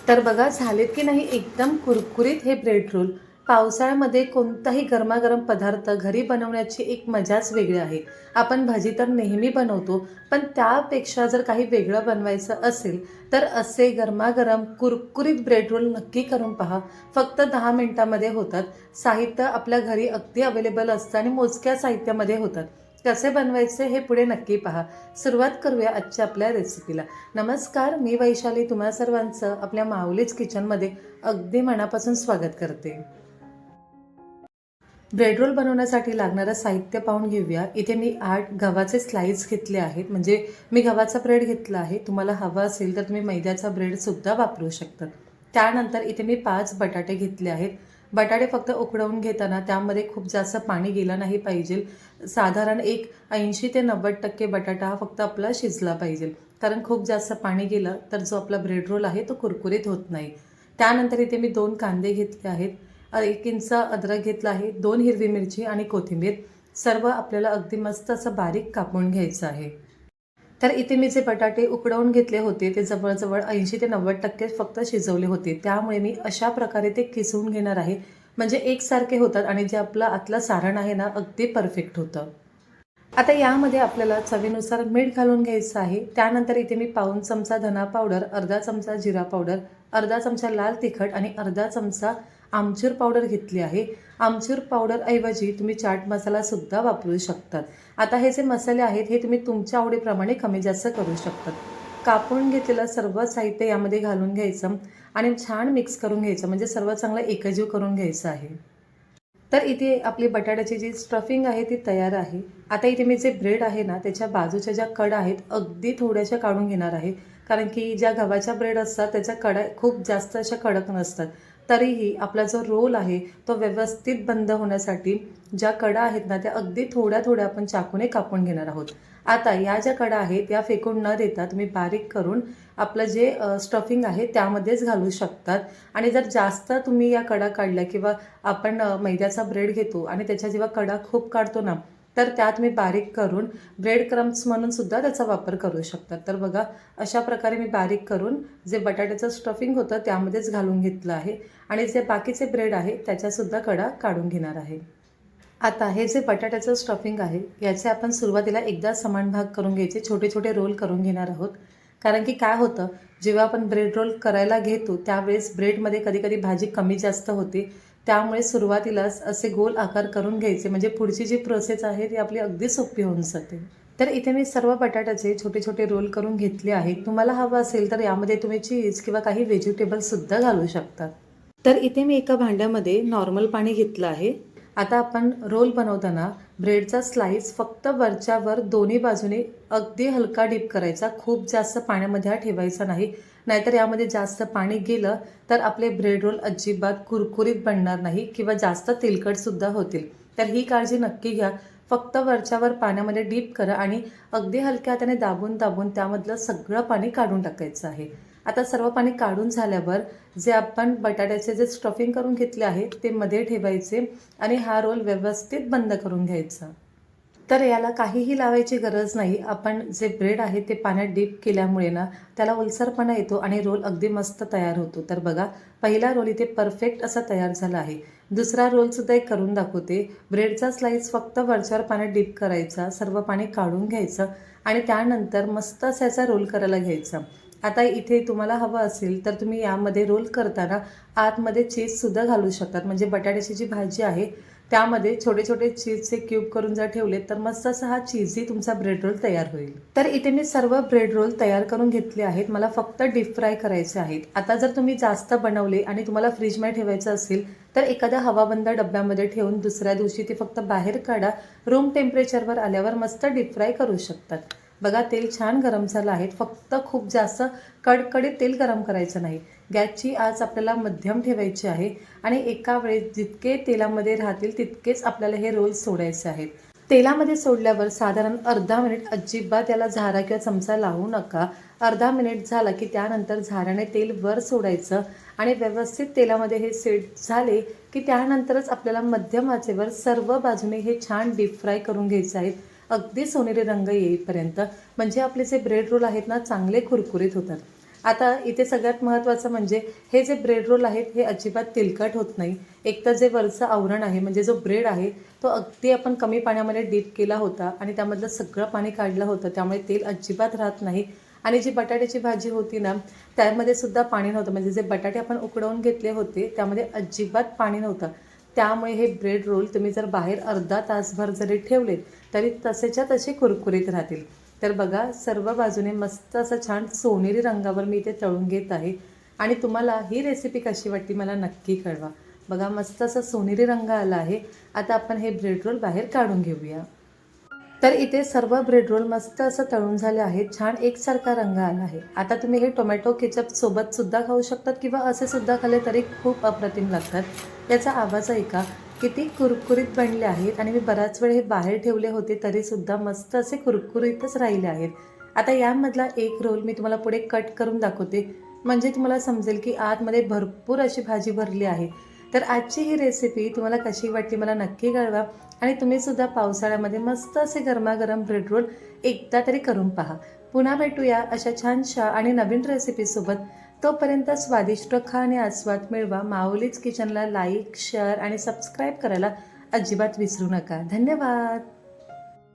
तर बघा झालेत की नाही एकदम कुरकुरीत हे ब्रेड रोल. पावसाळ्यामध्ये कोणताही गरमागरम पदार्थ घरी बनवण्याची एक मजाच वेगळी आहे. आपण भजी तर नेहमी बनवतो, पण त्यापेक्षा जर काही वेगळं बनवायचं असेल, तर असे गरमागरम कुरकुरीत ब्रेड रोल नक्की करून पहा. फक्त 10 मिनिटामध्ये होतात. साहित्य आपल्या घरी अगदी अवेलेबल असतं आणि मोजक्या साहित्यामध्ये होतात. कसे बनवायचे हे पुढे नक्की पहा. सुरुवात करूया आजच्या आपल्या रेसिपीला. नमस्कार, मी वैशाली तुम्हा सर्वांचं आपल्या माऊलीच किचनमध्ये अगदी मनापासून स्वागत करते. ब्रेड रोल बनवण्यासाठी लागणारं साहित्य पाहून घेऊया. इथे मी 8 गव्हाचे स्लाइस घेतले आहेत. म्हणजे मी गव्हाचा ब्रेड घेतला आहे. तुम्हाला हवा असेल तर तुम्ही मैद्याचा ब्रेडसुद्धा वापरू शकता. त्यानंतर इथे मी 5 बटाटे घेतले आहेत. बटाटे फक्त उकडवून घेताना त्यामध्ये खूप जास्त पाणी गेलं नाही पाहिजे. साधारण एक 80 ते 90% बटाटा हा फक्त आपला शिजला पाहिजे. कारण खूप जास्त पाणी गेलं तर जो आपला ब्रेड रोल आहे तो कुरकुरीत होत नाही. त्यानंतर इथे मी 2 कांदे घेतले आहेत. 1 इंच अद्रक घेतला आहे, 2 हिरवी मिरची आणि कोथिंबीर. सर्व आपल्याला अगदी मस्त असं बारीक कापून घ्यायचं आहे. तर इथे मी जे बटाटे उकडवून घेतले होते ते जवळजवळ 80 ते 90% फक्त शिजवले होते. त्यामुळे मी अशा प्रकारे ते किसून घेणार आहे. म्हणजे एकसारखे होतात आणि जे आपलं आतलं सारण आहे ना अगदी परफेक्ट होतं. आता यामध्ये आपल्याला चवीनुसार मीठ घालून घ्यायचं आहे. त्यानंतर इथे मी पाऊण चमचा धना पावडर, अर्धा चमचा जिरा पावडर, अर्धा चमचा लाल तिखट आणि अर्धा चमचा आमचूर पावडर घेतली आहे. आमचूर पावडरऐवजी तुम्ही चाट मसालासुद्धा वापरू शकतात. आता हे जे मसाले आहेत हे तुम्ही तुमच्या आवडीप्रमाणे कमी जास्त करू शकतात. कापून घेतलेलं सर्व साहित्य यामध्ये घालून घ्यायचं आणि छान मिक्स करून घ्यायचं. म्हणजे सर्व चांगलं एकजीव करून घ्यायचं आहे. तर इथे आपली बटाट्याची जी स्टफिंग आहे ती तयार आहे. आता इथे मी जे ब्रेड आहे ना त्याच्या बाजूच्या ज्या कडा आहेत अगदी थोड्याशा काढून घेणार आहे. कारण की ज्या गव्हाच्या ब्रेड असतात त्याच्या कडा खूप जास्त अशा कडक नसतात. तरीही आपला जो रोल आहे तो व्यवस्थित बंद होण्यासाठी ज्या कडा आहेत ना त्या अगदी थोड्या थोड्या आपण चाकूने कापून घेणार आहोत. आता या ज्या कडा आहेत या फेकून न देता तुम्ही बारीक करून आपलं जे स्टफिंग आहे त्यामध्येच घालू शकतात. आणि जर जास्त तुम्ही या कडा काढल्या किंवा आपण मैद्याचा ब्रेड घेतो आणि त्याच्या जेव्हा कडा खूप काढतो ना तर त्यात मी बारीक करून ब्रेड क्रम्स म्हणून सुद्धा त्याचा वापर करू शकतात. तर बघा अशा प्रकारे मी बारीक करून जे बटाट्याचं स्टफिंग होतं त्यामध्येच घालून घेतलं आहे आणि जे बाकीचे ब्रेड आहे त्याच्यासुद्धा कडा काढून घेणार आहे. आता हे जे बटाट्याचं स्टफिंग आहे याचे आपण सुरुवातीला एकदा समान भाग करून घ्यायचे, छोटे छोटे रोल करून घेणार आहोत. कारण की काय होतं, जेव्हा आपण ब्रेड रोल करायला घेतो त्यावेळेस ब्रेडमध्ये कधी कधी भाजी कमी जास्त होते. त्यामुळे सुरुवातीलाच असे गोल आकार करून घ्यायचे म्हणजे पुढची जी प्रोसेस आहे ती आपली अगदी सोपी होऊन जाते. तर इथे मी सर्व बटाट्याचे छोटे छोटे रोल करून घेतले आहेत. तुम्हाला हवं असेल तर यामध्ये तुम्ही चीज किंवा काही व्हेजिटेबल्ससुद्धा घालू शकतात. तर इथे मी एका भांड्यामध्ये नॉर्मल पाणी घेतलं आहे. आता आपण रोल बनवताना ब्रेडचा स्लाइस फक्त वरच्या वर दोन्ही बाजूने अगदी हलका डीप करायचा. खूप जास्त पाण्यामध्ये हा ठेवायचा नाही. नाहीतर यामध्ये जास्त पाणी गेलं तर आपले ब्रेड रोल अजिबात कुरकुरीत बनणार नाही किंवा जास्त तेलकटसुद्धा होतील. तर ही काळजी नक्की घ्या. फक्त वरच्यावर पाण्यामध्ये डीप करा आणि अगदी हलक्या हाताने दाबून दाबून त्यामधलं सगळं पाणी काढून टाकायचं आहे. आता सर्व पाणी काढून झाल्यावर जे आपण बटाट्याचे जे स्टफिंग करून घेतले आहे ते मध्ये ठेवायचे आणि हा रोल व्यवस्थित बंद करून घ्यायचा. तर याला काहीही लावायची गरज नाही. आपण जे ब्रेड आहे ते पाण्यात डीप केल्यामुळे ना त्याला ओलसरपणा येतो आणि रोल अगदी मस्त तयार होतो. तर बघा पहिला रोल इथे परफेक्ट असा तयार झाला आहे. दुसरा रोलसुद्धा एक करून दाखवते. ब्रेडचा स्लाइस फक्त वरच्यावर पाण्यात डीप करायचा, सर्व पाणी काढून घ्यायचं आणि त्यानंतर मस्त असा रोल करायला घ्यायचा. आता इथे तुम्हाला हवं असेल तर तुम्ही यामध्ये रोल करताना आतमध्ये चीजसुद्धा घालू शकतात. म्हणजे बटाट्याची जी भाजी आहे त्यामध्ये छोटे छोटे चीजचे क्यूब करून जर ठेवले तर मस्त असा हा चीजी तुमचा ब्रेड रोल तयार होईल. तर इथे मी सर्व ब्रेड रोल तयार करून घेतले आहेत. मला फक्त डीप फ्राय करायचे आहेत. आता जर तुम्ही जास्त बनवले आणि तुम्हाला फ्रीजमध्ये ठेवायचं असेल तर एखाद्या हवाबंद डब्यामध्ये ठेवून दुसऱ्या दिवशी ते फक्त बाहेर काढा. रूम टेम्परेचरवर आल्यावर मस्त डीप फ्राय करू शकतात. बघा तेल छान गरम झालं आहे. फक्त खूप जास्त कडकडीत तेल गरम करायचं नाही. गॅसची आच आपल्याला मध्यम ठेवायची आहे आणि एका वेळेस जितके तेलामध्ये राहतील तितकेच आपल्याला हे रोल सोडायचे आहेत. तेलामध्ये सोडल्यावर साधारण अर्धा मिनिट अजिबात याला झारा किंवा चमचा लावू नका. अर्धा मिनिट झाला की त्यानंतर झाऱ्याने तेल वर सोडायचं आणि व्यवस्थित तेलामध्ये हे सेट झाले की त्यानंतरच आपल्याला मध्यम आचेवर सर्व बाजूने हे छान डीप फ्राय करून घ्यायचे आहेत. अगदी सोनेरी रंग येईपर्यंत. म्हणजे आपले जे ब्रेड रोल आहेत ना चांगले कुरकुरीत होतात. आता इथे सगळ्यात महत्त्वाचं म्हणजे हे जे ब्रेड रोल आहेत हे अजिबात तेलकट होत नाही. एक तर जे वरचं आवरण आहे म्हणजे जो ब्रेड आहे तो अगदी आपण कमी पाण्यामध्ये डीप केला होता आणि त्यामधलं सगळं पाणी काढलं होतं, त्यामुळे तेल अजिबात राहत नाही. आणि जी बटाट्याची भाजी होती ना त्यामध्ये सुद्धा पाणी नव्हतं, म्हणजे जे बटाटे आपण उकडवून घेतले होते त्यामध्ये अजिबात पाणी नव्हतं. त्यामुळे हे ब्रेड रोल तुम्ही जर बाहेर अर्धा तासभर जरी ठेवलेत तरी तसेच्या तसे कुरकुरीत राहतील. तर बघा सर्व बाजूने मस्त असं छान सोनेरी रंगावर मी इथे तळून घेत आहे. आणि तुम्हाला ही रेसिपी कशी वाटली मला नक्की कळवा. बघा मस्त असा सोनेरी रंग आला आहे. आता आपण हे ब्रेड रोल बाहेर काढून घेऊया. तर इथे सर्व ब्रेड रोल मस्त असं तळून झाले आहेत. छान एकसारखा रंग आला आहे. आता तुम्ही हे टोमॅटो केचप सोबत सुद्धा खाऊ शकतात किंवा असे सुद्धा खाल्ले तरी खूप अप्रतिम लागतात. याचा आवाज ऐका किती कुरकुरीत बनले आहेत आणि मी बराच वेळ हे बाहेर ठेवले होते तरीसुद्धा मस्त असे कुरकुरीतच राहिले आहेत. आता यामधला एक रोल मी तुम्हाला पुढे कट करून दाखवते, म्हणजे तुम्हाला समजेल की आतमध्ये भरपूर अशी भाजी भरली आहे. तर आजची ही रेसिपी तुम्हाला कशी वाटली मला नक्की कळवा. आणि तुम्हीसुद्धा पावसाळ्यामध्ये मस्त असे गरमागरम ब्रेड रोल एकदा तरी करून पहा. पुन्हा भेटूया अशा छानशा आणि नवीन रेसिपीसोबत. तोपर्यंत स्वादिष्ट खा आणि आस्वाद मिळवा. माऊलीच किचनला लाईक, शेअर आणि सबस्क्राईब करायला अजिबात विसरू नका. धन्यवाद.